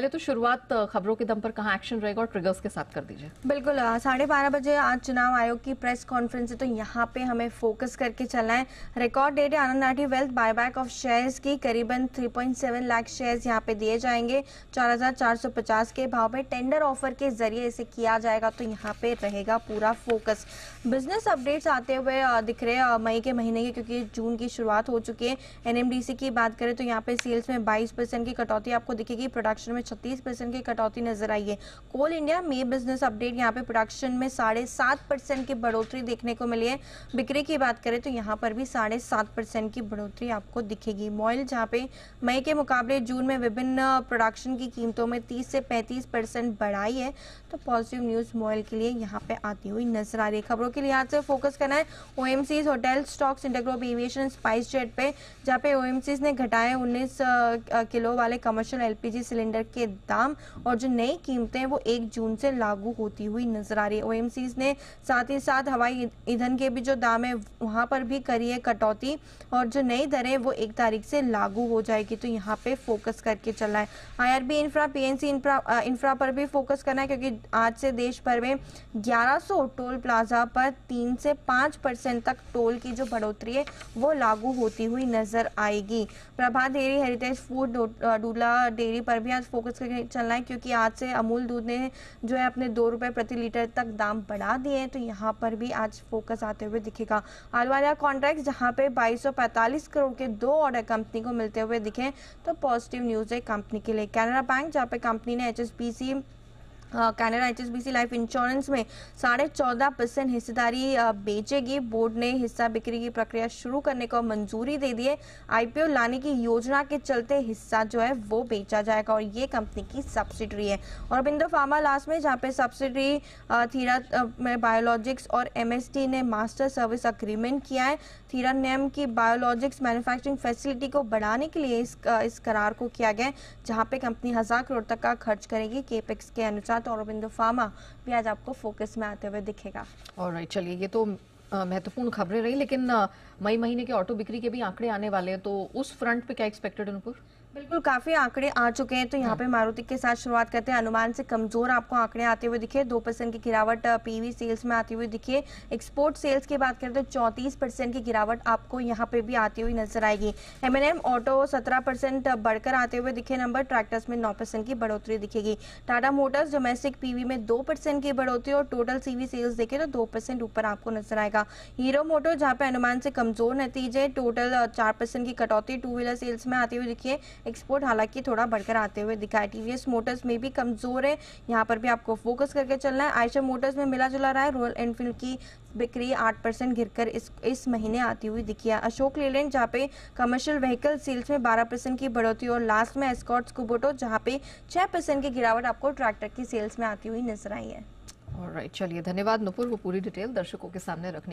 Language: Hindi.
पहले तो शुरुआत खबरों के दम पर कहाँ एक्शन रहेगा और ट्रिगर्स के साथ कर दीजिए। बिल्कुल 12:30 बजे आज चुनाव आयोग की प्रेस कॉन्फ्रेंस है, तो यहाँ पे हमें फोकस करके चलना है। रिकॉर्ड डेट है Anand Rathi wealth buyback of shares की, करीबन 3.7 लाख शेयर्स यहाँ पे दिए जाएंगे 4,450 के भाव में। टेंडर ऑफर के जरिए इसे किया जाएगा, तो यहाँ पे रहेगा पूरा फोकस। बिजनेस अपडेट्स आते हुए दिख रहे हैं मई के महीने के, क्योंकि जून की शुरुआत हो चुकी है। एनएमडीसी की बात करें तो यहाँ पे सेल्स में 22% की कटौती आपको दिखेगी, प्रोडक्शन में 36% की कटौती नजर आई है। कोल इंडिया में बिजनेस अपडेट, यहाँ पे प्रोडक्शन में 7.5% की बढ़ोतरी देखने को मिली है। बिक्री की बात करें तो यहाँ पर भी 7.5% की बढ़ोतरी आपको दिखेगी। मॉइल, जहाँ पे मई के मुकाबले जून में विभिन्न प्रोडक्शन की कीमतों में 30 से 35% बढ़ाई है, तो पॉजिटिव न्यूज मॉइल के लिए यहाँ पे आती हुई नजर आ रही है। खबरों के लिहाज से फोकस करना है OMCs, hotel stocks, InterGlobe aviation, spice jet पे, जहाँ पे ओएमसीज ने घटाए 19 किलो वाले कमर्शियल एलपीजी सिलेंडर के दाम, और जो नई कीमतें हैं वो 1 जून से लागू होती हुई नजर आ रही है। ओएमसीज ने साथ ही साथ हवाई ईंधन के भी जो दाम है वहां पर भी करी है कटौती, और जो नई दरें वो 1 तारीख से लागू हो जाएगी, तो यहाँ पे फोकस करके चलना है। आईआरबी इंफ्रा, पीएनसी इंफ्रा पर भी फोकस करना है, क्योंकि आज से देश भर में 1100 टोल प्लाजा पर 3 से 5% तक टोल की जो बढ़ोतरी है वो लागू होती हुई नजर आएगी। प्रभात डेयरी, हेरिटेज फूड, डूला डेयरी पर भी आज फोकस करके चलना है, क्योंकि आज से अमूल दूध ने जो है अपने 2 रुपए प्रति लीटर तक दाम बढ़ा दिए हैं, तो यहाँ पर भी आज फोकस आते हुए दिखेगा। आलवालिया कॉन्ट्रैक्ट, जहाँ पे 2245 करोड़ के 2 ऑर्डर कंपनी को मिलते हुए दिखे, तो पॉजिटिव न्यूज है कंपनी के लिए। कैनरा बैंक, जहाँ पे कंपनी ने कैनरा एचएसबीसी लाइफ इंश्योरेंस में 14.5% हिस्सेदारी बेचेगी। बोर्ड ने हिस्सा बिक्री की प्रक्रिया शुरू करने को मंजूरी दे दी है। आईपीओ लाने की योजना के चलते हिस्सा जो है वो बेचा जाएगा, और ये कंपनी की सब्सिडरी है। और बिंदु फार्मा लास्ट में, जहाँ पे सब्सिडरी थीरा में बायोलॉजिक्स और एमएसडी ने मास्टर सर्विस अग्रीमेंट किया है। थीरा नेम की बायोलॉजिक्स मैन्युफैक्चरिंग फैसिलिटी को बढ़ाने के लिए इस करार को किया गया है, जहाँ पे कंपनी 1000 करोड़ तक का खर्च करेगी केपेक्स के अनुसार। तो औरोबिंदो फार्मा भी आज आपको फोकस में आते हुए दिखेगा। ऑलराइट, चलिए, ये तो महत्वपूर्ण खबरें रही, लेकिन मई महीने के ऑटो बिक्री के भी आंकड़े आने वाले हैं, तो उस फ्रंट पे क्या एक्सपेक्टेड है उनको? बिल्कुल, काफी आंकड़े आ चुके हैं, तो यहाँ पे मारुति के साथ शुरुआत करते हैं। अनुमान से कमजोर आपको आंकड़े आते हुए दिखे, 2% की गिरावट पीवी सेल्स में आती हुई दिखी। एक्सपोर्ट सेल्स की बात करें तो 34% की गिरावट आपको यहाँ पे भी आती हुई नजर आएगी। एमएनएम ऑटो 17% बढ़कर आते हुए दिखे नंबर, ट्रैक्टर्स में 9% की बढ़ोतरी दिखेगी। टाटा मोटर्स डोमेस्टिक पीवी में 2% की बढ़ोतरी, और टोटल सीवी सेल्स देखे तो 2% ऊपर आपको नजर आएगा। हीरो मोटो, जहाँ पे अनुमान से कमजोर नतीजे, टोटल 4% की कटौती 2 व्हीलर सेल्स में आती हुई दिखी। एक्सपोर्ट हालांकि थोड़ा बढ़कर आते हुए दिखा है। टीवीएस मोटर्स में भी कमजोर है, यहाँ पर भी आपको फोकस करके चलना है। आयशर मोटर्स में मिला जुला रहा है। रॉयल एनफील्ड की बिक्री 8% गिरकर इस महीने आती हुई दिखी है। अशोक लेलैंड, जहाँ पे कमर्शियल व्हीकल सेल्स में 12% की बढ़ोतरी, और लास्ट में एस्कॉर्ट्स कुबोटा, जहाँ पे 6% की गिरावट आपको ट्रैक्टर की सेल्स में आती हुई नजर आई है। ऑलराइट, चलिए, धन्यवाद नुपुर, वो पूरी डिटेल दर्शकों के सामने रखने